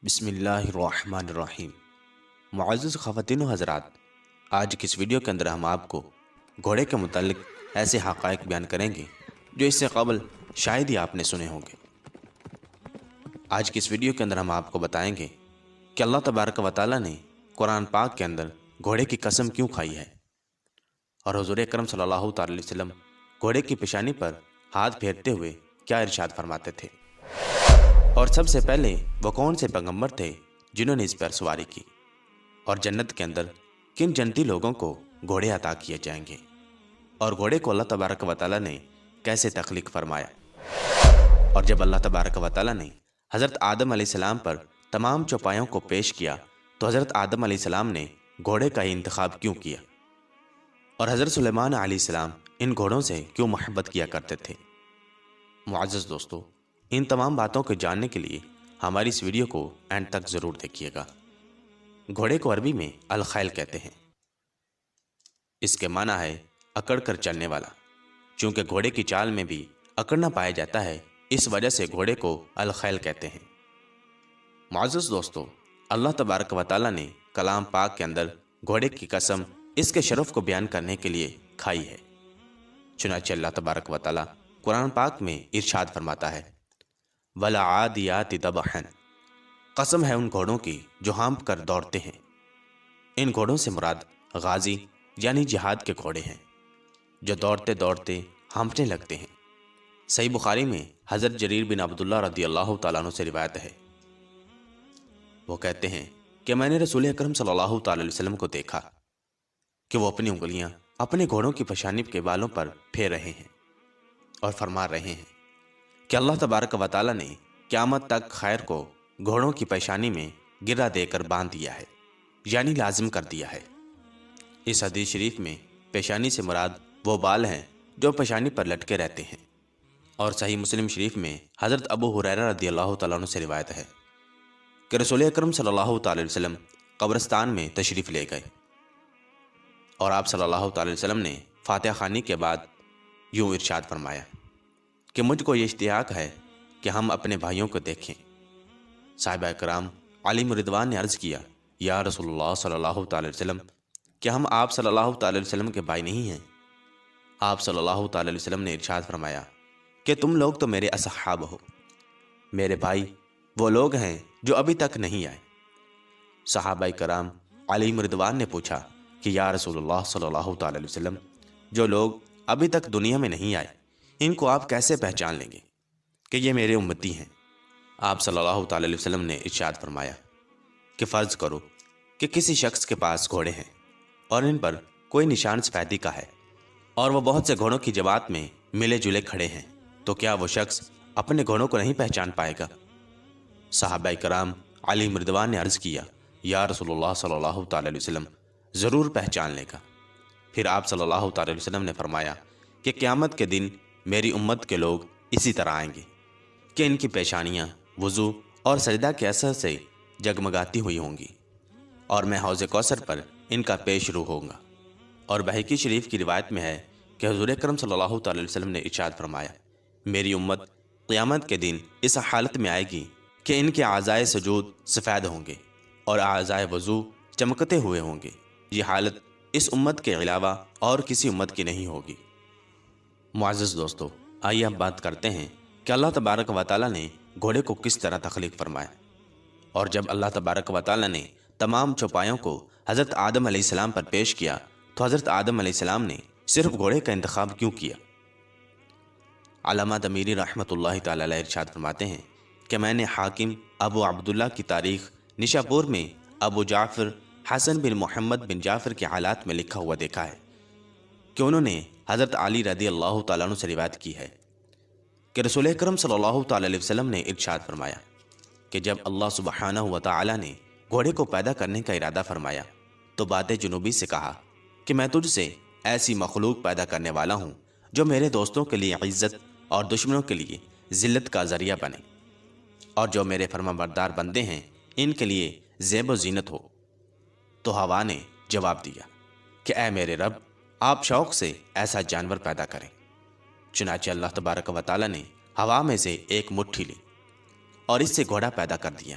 بسم اللہ الرحمن الرحیم۔ معزز خواتین و حضرات، آج کی اس ویڈیو کے اندر ہم آپ کو گھوڑے کے متعلق ایسے حقائق بیان کریں گے جو اس سے قبل شاید ہی آپ نے سنے ہوں گے۔ آج کی اس ویڈیو کے اندر ہم آپ کو بتائیں گے کہ اللہ تبارک و تعالیٰ نے قرآن پاک کے اندر گھوڑے کی قسم کیوں کھائی ہے، اور حضور اکرم صلی اللہ تعالی علیہ وسلم گھوڑے کی پیشانی پر ہاتھ پھیرتے ہوئے کیا ارشاد فرماتے تھے، اور سب سے پہلے وہ کون سے پیغمبر تھے جنہوں نے اس پر سواری کی، اور جنت کے اندر کن جنتی لوگوں کو گھوڑے عطا کیے جائیں گے، اور گھوڑے کو اللہ تبارک و تعالیٰ نے کیسے تخلیق فرمایا۔ اور جب اللہ تبارک و تعالیٰ نے حضرت آدم علیہ السلام پر تمام چوپایوں کو پیش کیا تو حضرت آدم علیہ السلام نے گھوڑے کا ہی انتخاب کیوں کیا، اور حضرت سلیمان علیہ السلام ان گھوڑوں سے کیوں محبت کیا کرتے تھے۔ معزز دوستو، ان تمام باتوں کو جاننے کے لیے ہماری اس ویڈیو کو اینڈ تک ضرور دیکھیے گا۔ گھوڑے کو عربی میں الخیل کہتے ہیں۔ اس کے معنی ہے اکڑ کر چلنے والا۔ چونکہ گھوڑے کی چال میں بھی اکڑنا پایا جاتا ہے، اس وجہ سے گھوڑے کو الخیل کہتے ہیں۔ معزز دوستو، اللہ تبارک و تعالیٰ نے کلام پاک کے اندر گھوڑے کی قسم اس کے شرف کو بیان کرنے کے لیے کھائی ہے۔ چنانچہ اللہ تبارک و تعالیٰ قرآن پاک میں ارشاد فرماتا ہے، وَالْعَادِيَاتِ ضَبْحًا، قسم ہے ان گھوڑوں کی جو ہانپ کر دوڑتے ہیں۔ ان گھوڑوں سے مراد غازی یعنی جہاد کے گھوڑے ہیں جو دوڑتے دوڑتے ہانپنے لگتے ہیں۔ صحیح بخاری میں حضرت جریر بن عبداللہ رضی اللہ تعالیٰ عنہ سے روایت ہے، وہ کہتے ہیں کہ میں نے رسول اکرم صلی اللہ تعالی علیہ وسلم کو دیکھا کہ وہ اپنی انگلیاں اپنے گھوڑوں کی پیشانی کے بالوں پر پھیر رہے ہیں اور فرما رہے ہیں کہ اللہ تبارک و تعالیٰ نے قیامت تک خیر کو گھوڑوں کی پیشانی میں گرہ دے کر باندھ دیا ہے، یعنی لازم کر دیا ہے۔ اس حدیث شریف میں پیشانی سے مراد وہ بال ہیں جو پیشانی پر لٹکے رہتے ہیں، اور صحیح مسلم شریف میں حضرت ابو ہریرہ رضی اللہ تعالیٰ عنہ سے روایت ہے کہ رسول اکرم صلی اللہ تعالی علیہ وسلم قبرستان میں تشریف لے گئے، اور آپ صلی اللہ تعالی علیہ وسلم نے فاتحہ خوانی کے بعد یوں ارشاد فرمایا کہ مجھ کو یہ اشتیاق ہے کہ ہم اپنے بھائیوں کو دیکھیں۔ صحابہ کرام علی رضوان نے عرض کیا، یا رسول اللہ صلی اللہ تعالی علیہ وسلم، کیا ہم آپ صلی اللہ تعالی علیہ وسلم کے بھائی نہیں ہیں؟ آپ صلی اللہ تعالی علیہ وسلم نے ارشاد فرمایا کہ تم لوگ تو میرے اصحاب ہو، میرے بھائی وہ لوگ ہیں جو ابھی تک نہیں آئے۔ صحابہ کرام علی رضوان نے پوچھا کہ یا رسول اللہ صلی اللہ تعالی علیہ وسلم، جو لوگ ابھی تک دنیا میں نہیں آئے ان کو آپ کیسے پہچان لیں گے کہ یہ میرے امتی ہیں؟ آپ صلی اللہ تعالی علیہ وسلم نے ارشاد فرمایا کہ فرض کرو کہ کسی شخص کے پاس گھوڑے ہیں اور ان پر کوئی نشان سفیدی کا ہے، اور وہ بہت سے گھوڑوں کی جماعت میں ملے جلے کھڑے ہیں، تو کیا وہ شخص اپنے گھوڑوں کو نہیں پہچان پائے گا؟ صحابہ کرام علی رضوان نے عرض کیا، یا رسول اللہ صلی اللہ تعالی علیہ وسلم، ضرور پہچان لے گا۔ پھر آپ صلی اللہ تعالی علیہ وسلم نے فرمایا کہ قیامت کے دن میری امت کے لوگ اسی طرح آئیں گے کہ ان کی پیشانیاں وضو اور سجدہ کے اثر سے جگمگاتی ہوئی ہوں گی، اور میں حوض کوثر پر ان کا پیش رو ہوں گا۔ اور بہقی شریف کی روایت میں ہے کہ حضور اکرم صلی اللہ تعالی علیہ وسلم نے ارشاد فرمایا، میری امت قیامت کے دن اس حالت میں آئے گی کہ ان کے اعضائے سجود سفید ہوں گے اور اعضائے وضو چمکتے ہوئے ہوں گے۔ یہ حالت اس امت کے علاوہ اور کسی امت کی نہیں ہوگی۔ معزز دوستو، آئیے اب بات کرتے ہیں کہ اللہ تبارک و تعالیٰ نے گھوڑے کو کس طرح تخلیق فرمایا، اور جب اللہ تبارک و تعالیٰ نے تمام چوپایوں کو حضرت آدم علیہ السلام پر پیش کیا تو حضرت آدم علیہ السلام نے صرف گھوڑے کا انتخاب کیوں کیا؟ علامہ دمیری رحمۃ اللہ تعالی علیہ ارشاد فرماتے ہیں کہ میں نے حاکم ابو عبداللہ کی تاریخ نشاپور میں ابو جعفر حسن بن محمد بن جعفر کے حالات میں لکھا ہوا دیکھا ہے کہ انہوں نے حضرت علی رضی اللہ تعالیٰ عنہ سے روایت کی ہے کہ رسول اکرم صلی اللہ تعالی علیہ وسلم نے ارشاد فرمایا کہ جب اللہ سبحانہ و تعالیٰ نے گھوڑے کو پیدا کرنے کا ارادہ فرمایا تو باد جنوبی سے کہا کہ میں تجھ سے ایسی مخلوق پیدا کرنے والا ہوں جو میرے دوستوں کے لیے عزت اور دشمنوں کے لیے ذلت کا ذریعہ بنے، اور جو میرے فرما بردار بندے ہیں ان کے لیے زیب و زینت ہو۔ تو ہوا نے جواب دیا کہ اے میرے رب، آپ شوق سے ایسا جانور پیدا کریں۔ چنانچہ اللہ تبارک و تعالیٰ نے ہوا میں سے ایک مٹھی لی اور اس سے گھوڑا پیدا کر دیا۔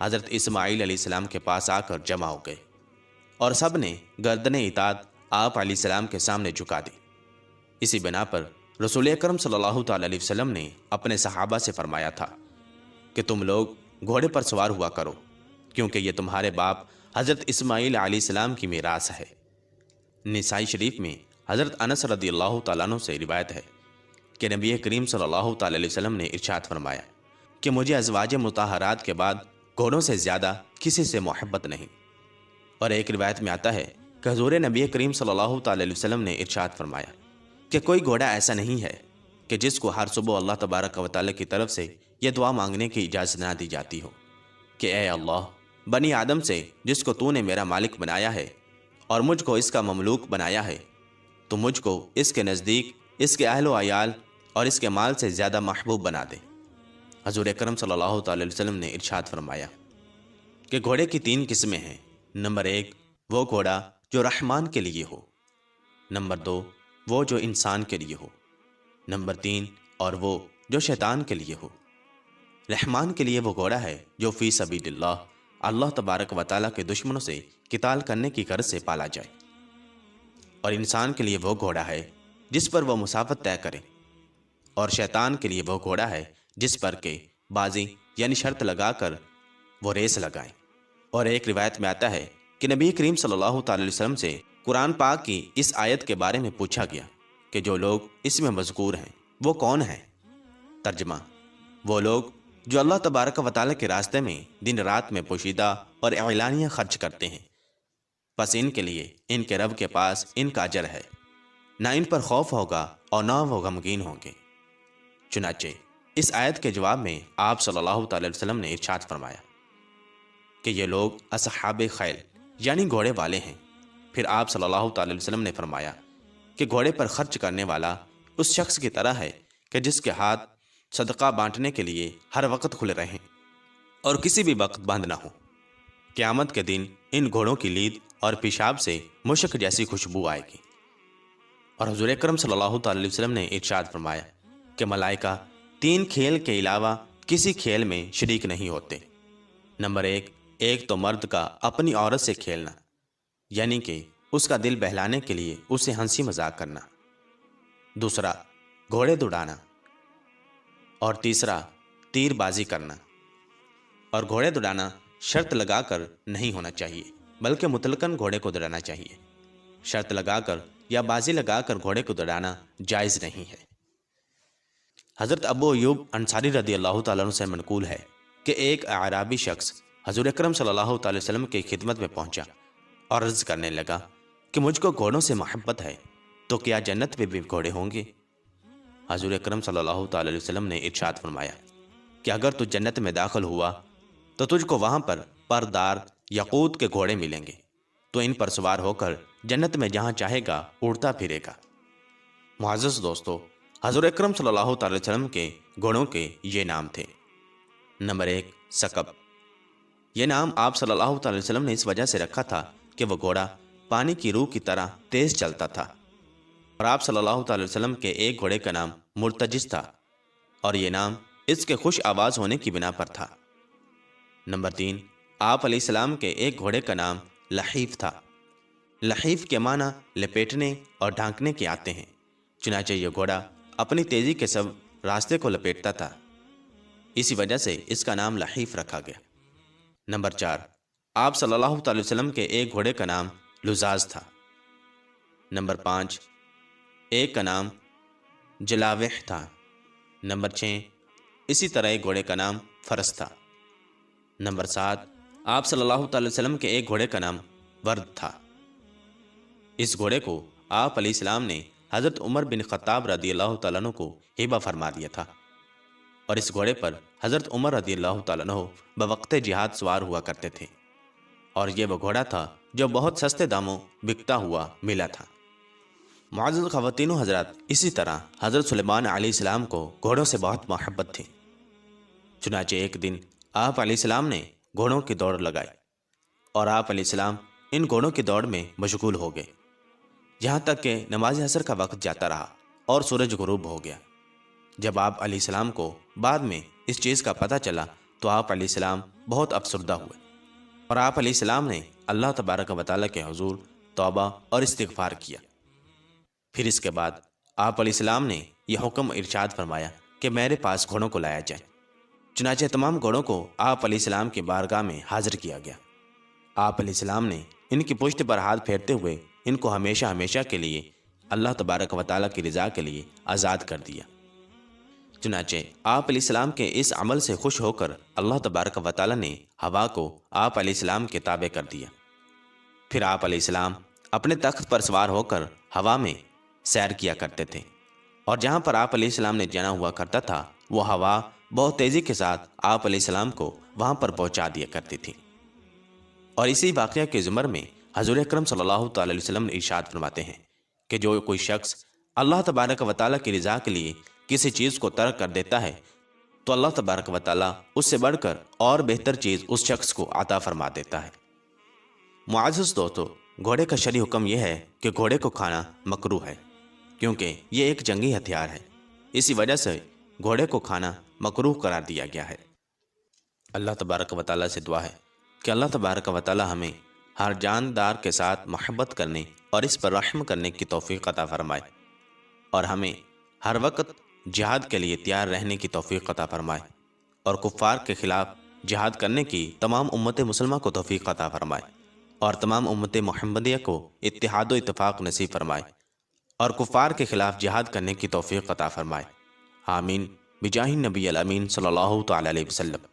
حضرت اسماعیل علیہ السلام کے پاس آ کر جمع ہو گئے اور سب نے گردن اطاعت آپ علیہ السلام کے سامنے جھکا دی۔ اسی بنا پر رسول اکرم صلی اللہ تعالی علیہ وسلم نے اپنے صحابہ سے فرمایا تھا کہ تم لوگ گھوڑے پر سوار ہوا کرو، کیونکہ یہ تمہارے باپ حضرت اسماعیل علیہ السلام کی میراث ہے۔ نسائی شریف میں حضرت انس رضی اللہ تعالیٰ عنہ سے روایت ہے کہ نبی کریم صلی اللہ تعالی علیہ وسلم نے ارشاد فرمایا کہ مجھے ازواج مطہرات کے بعد گھوڑوں سے زیادہ کسی سے محبت نہیں۔ اور ایک روایت میں آتا ہے کہ حضور نبی کریم صلی اللہ تعالی علیہ وسلم نے ارشاد فرمایا کہ کوئی گھوڑا ایسا نہیں ہے کہ جس کو ہر صبح اللہ تبارک و تعالی کی طرف سے یہ دعا مانگنے کی اجازت نہ دی جاتی ہو کہ اے اللہ، بنی آدم سے جس کو تو نے میرا مالک بنایا ہے اور مجھ کو اس کا مملوک بنایا ہے، تو مجھ کو اس کے نزدیک، اس کے اہل و عیال اور اس کے مال سے زیادہ محبوب بنا دے۔ حضور اکرم صلی اللہ تعالی علیہ وسلم نے ارشاد فرمایا کہ گھوڑے کی 3 قسمیں ہیں۔ نمبر 1 وہ گھوڑا جو رحمان کے لیے ہو، نمبر 2 وہ جو انسان کے لیے ہو، نمبر 3 اور وہ جو شیطان کے لیے ہو۔ رحمان کے لیے وہ گھوڑا ہے جو فی سبیل اللہ، اللہ تبارک و تعالیٰ کے دشمنوں سے قتال کرنے کی غرض سے پالا جائے، اور انسان کے لیے وہ گھوڑا ہے جس پر وہ مسافت طے کرے، اور شیطان کے لیے وہ گھوڑا ہے جس پر کہ بازی یعنی شرط لگا کر وہ ریس لگائیں۔ اور ایک روایت میں آتا ہے کہ نبی کریم صلی اللہ تعالی علیہ وسلم سے قرآن پاک کی اس آیت کے بارے میں پوچھا گیا کہ جو لوگ اس میں مذکور ہیں وہ کون ہیں؟ ترجمہ: وہ لوگ جو اللہ تبارک و تعالی کے راستے میں دن رات میں پوشیدہ اور اعلانیہ خرچ کرتے ہیں، پس ان کے لیے ان کے رب کے پاس ان کا اجر ہے، نہ ان پر خوف ہوگا اور نہ وہ غمگین ہوں گے۔ چنانچہ اس آیت کے جواب میں آپ صلی اللہ تعالی علیہ وسلم نے ارشاد فرمایا کہ یہ لوگ اصحاب خیل یعنی گھوڑے والے ہیں۔ پھر آپ صلی اللہ تعالی علیہ وسلم نے فرمایا کہ گھوڑے پر خرچ کرنے والا اس شخص کی طرح ہے کہ جس کے ہاتھ صدقہ بانٹنے کے لیے ہر وقت کھلے رہیں اور کسی بھی وقت بند نہ ہو۔ قیامت کے دن ان گھوڑوں کی لید اور پیشاب سے مشک جیسی خوشبو آئے گی۔ اور حضور اکرم صلی اللہ تعالی علیہ وسلم نے ارشاد فرمایا کہ ملائکہ 3 کھیل کے علاوہ کسی کھیل میں شریک نہیں ہوتے۔ نمبر 1 ایک تو مرد کا اپنی عورت سے کھیلنا، یعنی کہ اس کا دل بہلانے کے لیے اسے ہنسی مذاق کرنا، دوسرا گھوڑے دوڑانا، اور تیسرا تیر بازی کرنا۔ اور گھوڑے دوڑانا شرط لگا کر نہیں ہونا چاہیے، بلکہ مطلقاً گھوڑے کو دوڑانا چاہیے۔ شرط لگا کر یا بازی لگا کر گھوڑے کو دوڑانا جائز نہیں ہے۔ حضرت ابو ایوب انصاری رضی اللہ تعالیٰ عنہ سے منقول ہے کہ ایک اعرابی شخص حضور اکرم صلی اللہ تعالی وسلم کی خدمت میں پہنچا اور عرض کرنے لگا کہ مجھ کو گھوڑوں سے محبت ہے، تو کیا جنت میں بھی گھوڑے ہوں گے؟ حضور اکرم صلی اللہ تعالی علیہ وسلم نے ارشاد فرمایا کہ اگر تو جنت میں داخل ہوا تو تجھ کو وہاں پر پردار یاقوت کے گھوڑے ملیں گے، تو ان پر سوار ہو کر جنت میں جہاں چاہے گا اڑتا پھرے گا۔ معزز دوستو، حضور اکرم صلی اللہ تعالی وسلم کے گھوڑوں کے یہ نام تھے۔ نمبر 1 سکب۔ یہ نام آپ صلی اللہ تعالی وسلم نے اس وجہ سے رکھا تھا کہ وہ گھوڑا پانی کی روح کی طرح تیز چلتا تھا، اور آپ صلی اللہ تعالی وسلم کے ایک گھوڑے کا نام مرتجز تھا، اور یہ نام اس کے خوش آواز ہونے کی بنا پر تھا۔ نمبر 3 آپ علیہ السلام کے ایک گھوڑے کا نام لحیف تھا۔ لحیف کے معنی لپیٹنے اور ڈھانکنے کے آتے ہیں، چنانچہ یہ گھوڑا اپنی تیزی کے سبب راستے کو لپیٹتا تھا، اسی وجہ سے اس کا نام لحیف رکھا گیا۔ نمبر 4 آپ صلی اللہ تعالی وسلم کے ایک گھوڑے کا نام لزاز تھا۔ نمبر 5 ایک کا نام جلاوح تھا۔ نمبر 6 اسی طرح ایک گھوڑے کا نام فرس تھا۔ نمبر 7 آپ صلی اللہ تعالی وسلم کے ایک گھوڑے کا نام ورد تھا۔ اس گھوڑے کو آپ علیہ السلام نے حضرت عمر بن خطاب رضی اللہ تعالیٰ عنہ کو ہبہ فرما دیا تھا، اور اس گھوڑے پر حضرت عمر رضی اللہ تعالیٰ عنہ بوقت جہاد سوار ہوا کرتے تھے، اور یہ وہ گھوڑا تھا جو بہت سستے داموں بکتا ہوا ملا تھا۔ معزز خواتین و حضرات، اسی طرح حضرت سلیمان علیہ السلام کو گھوڑوں سے بہت محبت تھی، چنانچہ ایک دن آپ علیہ السلام نے گھوڑوں کی دوڑ لگائی، اور آپ علیہ السلام ان گھوڑوں کی دوڑ میں مشغول ہو گئے، یہاں تک کہ نماز عصر کا وقت جاتا رہا اور سورج غروب ہو گیا۔ جب آپ علیہ السلام کو بعد میں اس چیز کا پتہ چلا تو آپ علیہ السلام بہت افسردہ ہوئے اور آپ علیہ السلام نے اللہ تبارک و تعالیٰ کے حضور توبہ اور استغفار کیا۔ پھر اس کے بعد آپ علیہ السلام نے یہ حکم ارشاد فرمایا کہ میرے پاس گھوڑوں کو لایا جائے۔ چنانچہ تمام گھوڑوں کو آپ علیہ السلام کی بارگاہ میں حاضر کیا گیا۔ آپ علیہ السلام نے ان کی پشت پر ہاتھ پھیرتے ہوئے ان کو ہمیشہ ہمیشہ کے لیے اللہ تبارک و تعالیٰ کی رضا کے لیے آزاد کر دیا۔ چنانچہ آپ علیہ السلام کے اس عمل سے خوش ہو کر اللہ تبارک و تعالیٰ نے ہوا کو آپ علیہ السلام کے تابع کر دیا۔ پھر آپ علیہ السلام اپنے تخت پر سوار ہو کر ہوا میں سیر کیا کرتے تھے، اور جہاں پر آپ علیہ السلام نے جانا ہوا کرتا تھا وہ ہوا بہت تیزی کے ساتھ آپ علیہ السلام کو وہاں پر پہنچا دیا کرتی تھی۔ اور اسی واقعہ کے ضمن میں حضور اکرم صلی اللہ تعالی علیہ وسلم نے ارشاد فرماتے ہیں کہ جو کوئی شخص اللہ تبارک و تعالیٰ کی رضا کے لیے کسی چیز کو ترک کر دیتا ہے تو اللہ تبارک و تعالیٰ اس سے بڑھ کر اور بہتر چیز اس شخص کو عطا فرما دیتا ہے۔ معزز دوستو، گھوڑے کا شرعی حکم یہ ہے کہ گھوڑے کو کھانا مکروہ ہے، کیونکہ یہ ایک جنگی ہتھیار ہے۔ اسی وجہ سے گھوڑے کو کھانا مکروہ قرار دیا گیا ہے۔ اللہ تبارک و تعالیٰ سے دعا ہے کہ اللہ تبارک و تعالیٰ ہمیں ہر جاندار کے ساتھ محبت کرنے اور اس پر رحم کرنے کی توفیق عطا فرمائے، اور ہمیں ہر وقت جہاد کے لیے تیار رہنے کی توفیق عطا فرمائے، اور کفار کے خلاف جہاد کرنے کی تمام امت مسلمہ کو توفیق عطا فرمائے، اور تمام امت محمدیہ کو اتحاد و اتفاق نصیب فرمائے، اور کفار کے خلاف جہاد کرنے کی توفیق عطا فرمائے۔ آمین بجاہ النبی الامین صلی اللہ تعالی علیہ وسلم۔